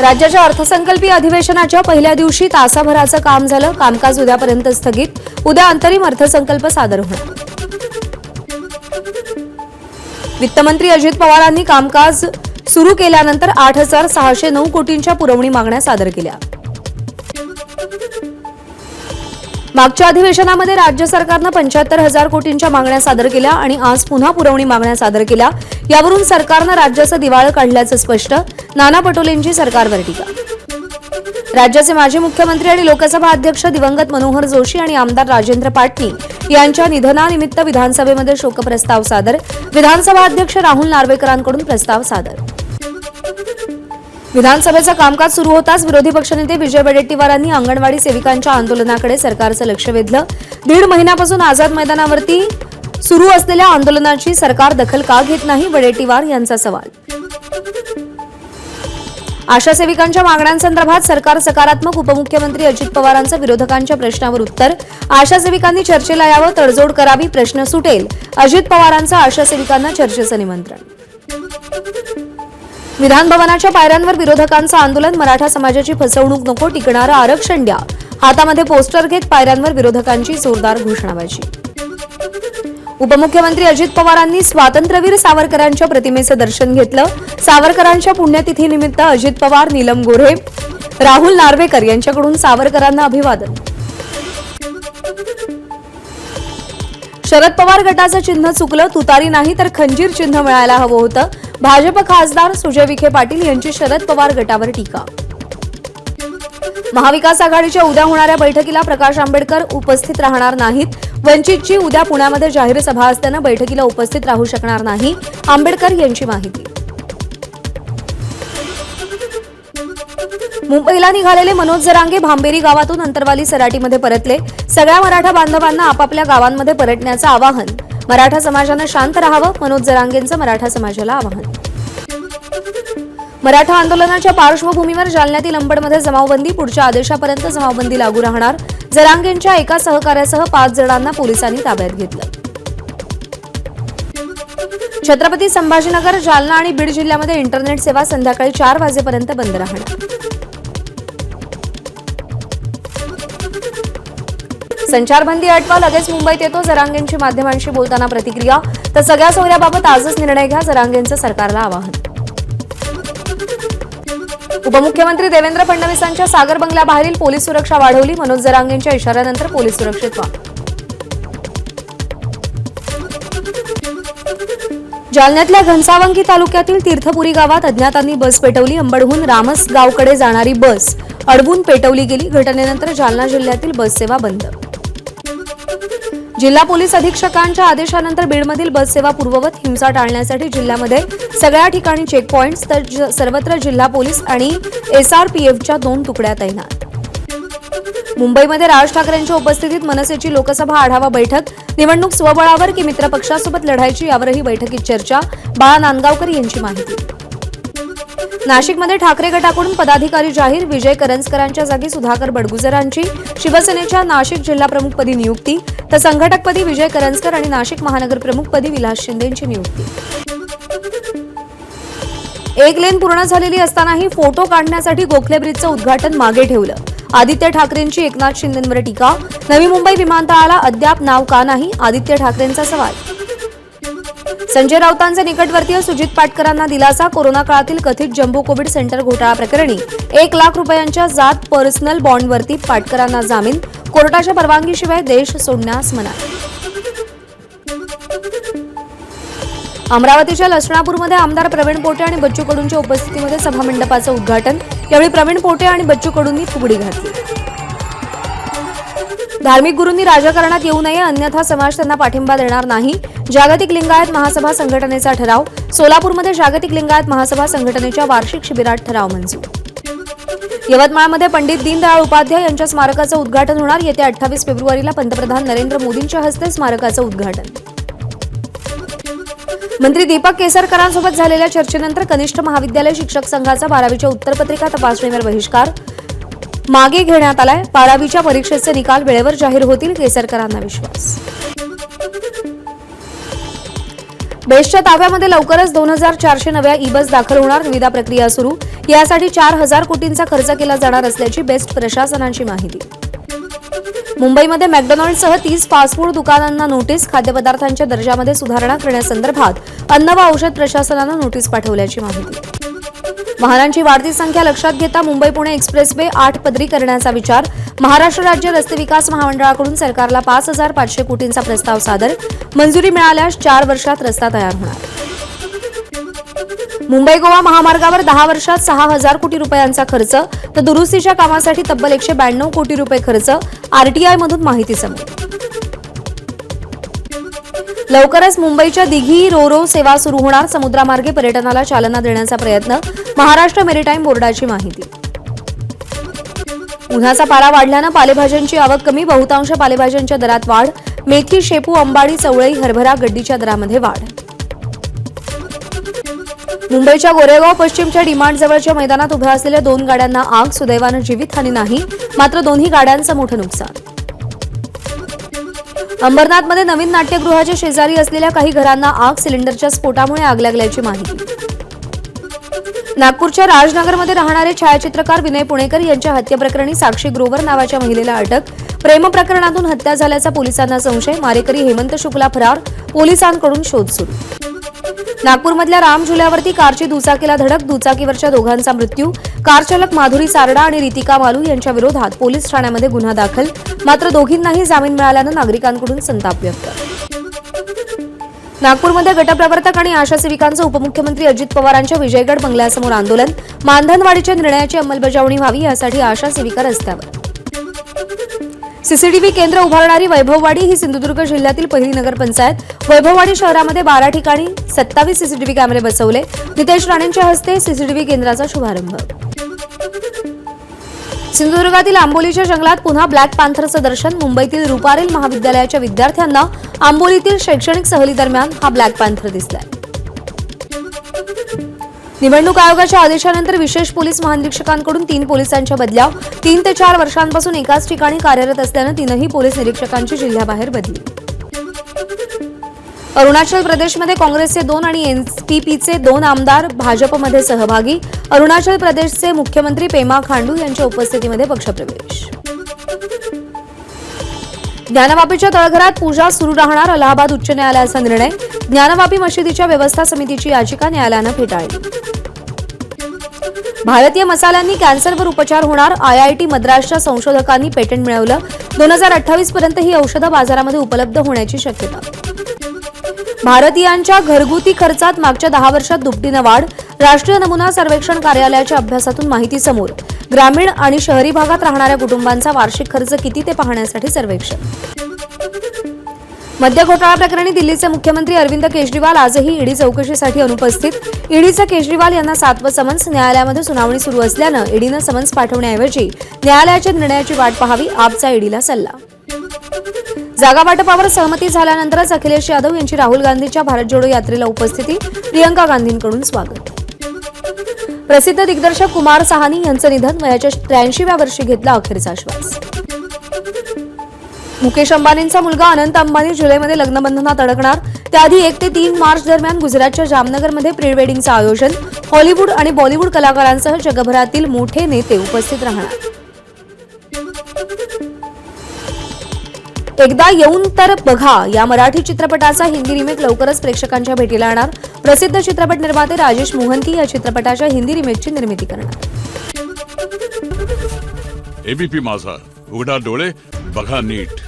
राज्याच्या अर्थसंकल्पीय अधिवेशनाच्या पहिल्या दिवशी तासाभराचं काम झालं. कामकाज उद्यापर्यंत स्थगित. उद्या अंतरिम अर्थसंकल्प सादर होणार. वित्तमंत्री अजित पवारांनी कामकाज सुरू केल्यानंतर 8,609 कोटींच्या पुरवणी मागण्या सादर केल्या. मागच्या अधिवेशनामध्ये राज्य सरकारनं 75,000 कोटींच्या मागण्या सादर केल्या आणि आज पुन्हा पुरवणी मागण्या सादर केल्या. यावरून सरकारनं राज्याचं दिवाळं काढल्याचं स्पष्ट. नाना पटोलेंची सरकारवर टीका. राज्याचे माजी मुख्यमंत्री आणि लोकसभा अध्यक्ष दिवंगत मनोहर जोशी आणि आमदार राजेंद्र पाटणी यांच्या निधनानिमित्त विधानसभेमध्ये शोकप्रस्ताव सादर. विधानसभा अध्यक्ष राहुल नार्वेकरांकडून प्रस्ताव सादर. विधानसभेचं कामकाज सुरू होताच विरोधी पक्षनेते विजय वडेट्टीवारांनी अंगणवाडी सेविकांच्या आंदोलनाकडे सरकारचं लक्ष वेधलं. 1.5 महिन्यापासून आझाद मैदानावरती सुरू असलेल्या आंदोलनाची सरकार दखल का घेत नाही, वडेट्टीवार यांचा सवाल. आशा सेविकांच्या मागण्यांसंदर्भात सरकार सकारात्मक. उपमुख्यमंत्री अजित पवारांचं विरोधकांच्या प्रश्नावर उत्तर. आशा सेविकांनी चर्चेला यावं, तडजोड करावी, प्रश्न सुटेल. अजित पवारांचं आशा सेविकांना चर्चेचं निमंत्रण. विधान भवनाच्या पायऱ्यांवर विरोधकांचं आंदोलन. मराठा समाजाची फसवणूक नको, टिकणारं आरक्षण द्या. हातामध्ये पोस्टर घेत पायऱ्यांवर विरोधकांची जोरदार घोषणाबाजी. उपमुख्यमंत्री अजित पवारांनी स्वातंत्र्यवीर सावरकरांच्या प्रतिमेचं दर्शन घेतलं. सावरकरांच्या पुण्यतिथीनिमित्त अजित पवार, नीलम गोऱ्हे, राहुल नार्वेकर यांच्याकडून सावरकरांना अभिवादन. शरद पवार गटाचं चिन्ह चुकलं. तुतारी नाही तर खंजीर चिन्ह मिळायला हवं होतं. भाजप खासदार सुजय विखे पाटील यांची शरद पवार गटावर टीका. महाविकास आघाडीच्या उद्या होणाऱ्या बैठकीला प्रकाश आंबेडकर उपस्थित राहणार नाहीत. वंचितची उद्या पुण्यामध्ये जाहीर सभा असल्यानं बैठकीला उपस्थित राहू शकणार नाही, आंबेडकर यांची माहिती. मुंबईला निघालेले मनोज जरांगे भांबेरी गावातून अंतरवाली सराटीमध्ये परतले. सगळ्या मराठा बांधवांना आपापल्या गावांमध्ये परतण्याचं आवाहन. मराठा समाजानं शांत राहावं, मनोज जरांगेंचं मराठा समाजाला आवाहन. मराठा आंदोलनाच्या पार्श्वभूमीवर जालन्यातील अंबडमध्ये जमावबंदी. पुढच्या आदेशापर्यंत जमावबंदी लागू राहणार. जरांगेंच्या एका सहकार्यासह 5 जणांना पोलिसांनी ताब्यात घेतलं. छत्रपती संभाजीनगर, जालना आणि बीड जिल्ह्यामध्ये इंटरनेट सेवा संध्याकाळी 4 वाजेपर्यंत बंद राहणार. संचारबंदी अटवा, लगेच मुंबईत येतो. जरांगेंची माध्यमांशी बोलताना प्रतिक्रिया. तर सगळ्या सोयऱ्याबाबत आजच निर्णय घ्या, जरांगेंचं सरकारला आवाहन. उपमुख्यमंत्री देवेंद्र फडणवीसांच्या सागर बंगल्याबाहेरील पोलीस सुरक्षा वाढवली. मनोज जरांगेंच्या इशाऱ्यानंतर पोलीस सुरक्षित व्हा. जालन्यातल्या घनसावंगी तालुक्यातील तीर्थपुरी गावात अज्ञातांनी बस पेटवली. अंबडहून रामसगावकडे जाणारी बस अडवून पेटवली गेली. घटनेनंतर जालना जिल्ह्यातील बससेवा बंद. जिल्हा पोलीस अधीक्षकांच्या आदेशानंतर बीडमधील बससेवा पूर्ववत. हिंसा टाळण्यासाठी जिल्ह्यामध्ये सगळ्या ठिकाणी चेकपॉइंट्स, तर सर्वत्र जिल्हा पोलीस आणि SRPFच्या 2 तुकड्या तैनात. मुंबईमध्ये राज ठाकरेंच्या उपस्थितीत मनसेची लोकसभा आढावा बैठक. निवडणूक स्वबळावर की मित्रपक्षासोबत लढायची, यावरही बैठकीत चर्चा. बाळा नांदगावकर यांची माहिती. नाशिकमध्ये ठाकरे गटाकडून पदाधिकारी जाहीर. विजय करंजकरांच्या जागी सुधाकर बडगुजरांची. शिवसेनेच्या नाशिक जिल्हाप्रमुखपदी नियुक्ती, तर संघटकपदी विजय करंजकर आणि नाशिक महानगर प्रमुखपदी विलास शिंदेंची नियुक्ती. 1 लेन पूर्ण झालेली असतानाही फोटो काढण्यासाठी गोखले ब्रिजचं उद्घाटन मागे ठेवलं. आदित्य ठाकरेंची एकनाथ शिंदेंवर टीका. नवी मुंबई विमानतळाला अद्याप नाव का नाही, आदित्य ठाकरेंचा सवाल. संजय राऊतांचे निकटवर्तीय सुजित पाटकरांना दिलासा. कोरोना काळातील कथित जम्बो कोविड सेंटर घोटाळा प्रकरणी 1 लाख रुपयांच्या जात पर्सनल बॉन्डवरती पाटकरांना जामीन. कोर्टाच्या परवानगीशिवाय देश सोडण्यास मनाई. अमरावतीच्या लसणापूरमध्ये आमदार प्रवीण पोटे आणि बच्चू कडूंच्या उपस्थितीमध्ये सभामंडपाचं उद्घाटन. यावेळी प्रवीण पोटे आणि बच्चू कडूंनी फुगडी घातली. धार्मिक गुरूंनी राजकारणात येऊ नये, अन्यथा समाज त्यांना पाठिंबा देणार नाही. जागतिक लिंगायत महासभा संघटनेचा ठराव. सोलापूरमध्ये जागतिक लिंगायत महासभा संघटनेच्या वार्षिक शिबिरात ठराव मंजूर. यवतमाळमध्ये पंडित दीनदयाळ उपाध्याय यांच्या स्मारकाचं उद्घाटन होणार. येत्या 28 फेब्रुवारीला पंतप्रधान नरेंद्र मोदींच्या हस्ते स्मारकाचं उद्घाटन. मंत्री दीपक केसरकरांसोबत झालेल्या चर्चेनंतर कनिष्ठ महाविद्यालय शिक्षक संघाचा 12वीच्या उत्तरपत्रिका तपासणीवर बहिष्कार मागे घेण्यात आलाय. 12वीच्या परीक्षेचे निकाल वेळेवर जाहीर होतील, केसरकरांना विश्वास. बेस्टच्या ताफ्यामध्ये लवकरच 2400 नव्या ई बस दाखल होणार. निविदा प्रक्रिया सुरू. यासाठी 4000 कोटींचा खर्च केला जाणार असल्याची बेस्ट प्रशासनाची माहिती. मुंबईमध्ये मॅकडॉनल्ड्ससह 30 फास्ट फूड दुकानांना नोटीस. खाद्यपदार्थांच्या दर्जामध्ये सुधारणा करण्यासंदर्भात अन्न व औषध प्रशासनानं नोटीस पाठवल्याची माहिती. वाहनांची वाढती संख्या लक्षात घेता मुंबई पुणे एक्सप्रेसवे 8 पदरी करण्याचा विचार. महाराष्ट्र राज्य रस्ते विकास महामंडळाकडून सरकारला 5500 कोटींचा प्रस्ताव सादर. मंजुरी मिळाल्यास 4 वर्षात रस्ता तयार होणार. मुंबई गोवा महामार्गावर 10 वर्षात 6000 कोटी रुपयांचा खर्च, तर दुरुस्तीच्या कामासाठी तब्बल 192 कोटी रुपये खर्च. आरटीआय मधून माहिती समोर. लवकरच मुंबईच्या दिघी रो सेवा सुरू होणार. समुद्रामार्गे पर्यटनाला चालना देण्याचा प्रयत्न. महाराष्ट्र मेरीटाईम बोर्डाची माहिती. उन्हाचा पारा वाढल्यानं पालेभाज्यांची आवक कमी. बहुतांश पालेभाज्यांच्या दरात वाढ. मेथी, शेपू, अंबाडी, चवळी, हरभरा, गड्डीच्या दरामध्ये वाढ. मुंबईच्या गोरेगाव पश्चिमच्या डिमांड जवळच्या मैदानात उभ्या असलेल्या 2 गाड्यांना आग. सुदैवानं जीवितहानी नाही, मात्र दोन्ही गाड्यांचं मोठं नुकसान. अंबरनाथमध्ये नवीन नाट्यगृहाच्या शेजारी असलेल्या काही घरांना आग. सिलेंडरच्या स्फोटामुळे आग लागल्याची माहिती. नागपूरच्या राजनगरमध्ये राहणारे छायाचित्रकार विनय पुणेकर यांच्या हत्येप्रकरणी साक्षी ग्रोवर नावाच्या महिलेला अटक. प्रेम प्रकरणातून हत्या झाल्याचा पोलिसांना संशय. मारेकरी हेमंत शुक्ला फरार. पोलिसांकडून शोध सुरू. नागपूरमधल्या राम झुल्यावरती कारची दुचाकीला धडक. दुचाकीवरच्या दोघांचा मृत्यू. कार चालक माधुरी सारडा आणि रितिका मालू यांच्या विरोधात पोलीस ठाण्यामध्ये गुन्हा दाखल. मात्र दोघींनाही जामीन मिळाल्यानं नागरिकांकडून संताप व्यक्त. नागपूरमध्ये गटप्रवर्तक आणि आशा सेविकांचं उपमुख्यमंत्री अजित पवारांच्या विजयगड बंगल्यासमोर आंदोलन. मानधनवाढीच्या निर्णयाची अंमलबजावणी व्हावी यासाठी आशा सेविका रस्त्यावर. सीसीटीव्ही केंद्र उभारणारी वैभववाडी ही सिंधुदुर्ग जिल्ह्यातील पहिली नगरपंचायत. वैभववाडी शहरामध्ये 12 ठिकाणी 27 सीसीटीव्ही कॅमेरे बसवले. नितेश राणेंच्या हस्ते सीसीटीव्ही केंद्राचा शुभारंभ. सिंधुदुर्गातील आंबोलीच्या जंगलात पुन्हा ब्लॅक पॅन्थरचं दर्शन. मुंबईतील रुपारेल महाविद्यालयाच्या विद्यार्थ्यांना आंबोलीतील शैक्षणिक सहलीदरम्यान हा ब्लॅक पॅन्थर दिसलाय. निवडणूक आयोगाच्या आदेशानंतर विशेष पोलीस महानिरीक्षकांकडून 3 पोलिसांच्या बदल्या. 3 ते 4 वर्षांपासून एकाच ठिकाणी कार्यरत असल्यानं 3ही पोलीस निरीक्षकांची जिल्ह्याबाहेर बदली. अरुणाचल प्रदेशमध्ये काँग्रेसचे 2 आणि एनपीपीचे 2 आमदार भाजपमध्ये सहभागी. अरुणाचल प्रदेशचे मुख्यमंत्री पेमा खांडू यांच्या उपस्थितीमध्ये पक्षप्रवेश. ज्ञानवापीच्या तळघरात पूजा सुरू राहणार. अलाहाबाद उच्च न्यायालयाचा निर्णय. ज्ञानवापी मशिदीच्या व्यवस्था समितीची याचिका न्यायालयानं फेटाळली. भारतीय मसाल्यांनी कॅन्सरवर उपचार होणार. आयआयटी मद्रासच्या संशोधकांनी पेटंट मिळवलं. 2028 पर्यंत ही औषधं बाजारामध्ये उपलब्ध होण्याची शक्यता. भारतीयांच्या घरगुती खर्चात मागच्या 10 वर्षात दुपटीनं वाढ. राष्ट्रीय नमुना सर्वेक्षण कार्यालयाच्या अभ्यासातून माहिती समोर. ग्रामीण आणि शहरी भागात राहणाऱ्या कुटुंबांचा वार्षिक खर्च किती ते पाहण्यासाठी सर्वेक्षण. मद्य घोटाळा प्रकरणी दिल्लीचे मुख्यमंत्री अरविंद केजरीवाल आजही ईडी चौकशीसाठी अनुपस्थित. ईडीचं केजरीवाल यांना 7वं समन्स. न्यायालयामध्ये सुनावणी सुरू असल्यानं ईडीनं समन्स पाठवण्याऐवजी न्यायालयाच्या निर्णयाची वाट पाहावी. आपचा ईडीला सल्ला. जागा वाटपावर सहमती झाल्यानंतरच अखिलेश यादव यांची राहुल गांधींच्या भारत जोडो यात्रेला उपस्थिती. प्रियंका गांधींकडून स्वागत. प्रसिद्ध दिग्दर्शक कुमार साहनी यांचं निधन. वयाच्या 83व्या वर्षी घेतला अखेरचा श्वास. मुकेश अंबानींचा मुलगा अनंत अंबानी जुलैमध्ये लग्नबंधनात अडकणार. त्याआधी 1 ते 3 मार्च दरम्यान गुजरातच्या जामनगरमध्ये प्री वेडिंगचं आयोजन. हॉलिवूड आणि बॉलिवूड कलाकारांसह जगभरातील मोठे नेते उपस्थित राहणार. एकदा येऊन तर बघा या मराठी चित्रपटाचा हिंदी रिमेक लवकरच प्रेक्षकांच्या भेटीला येणार. प्रसिद्ध चित्रपट निर्माते राजेश मोहंती या चित्रपटाच्या हिंदी रिमेकची निर्मिती करणार. एबीपी माझा, उघडा डोळे बघा नीट.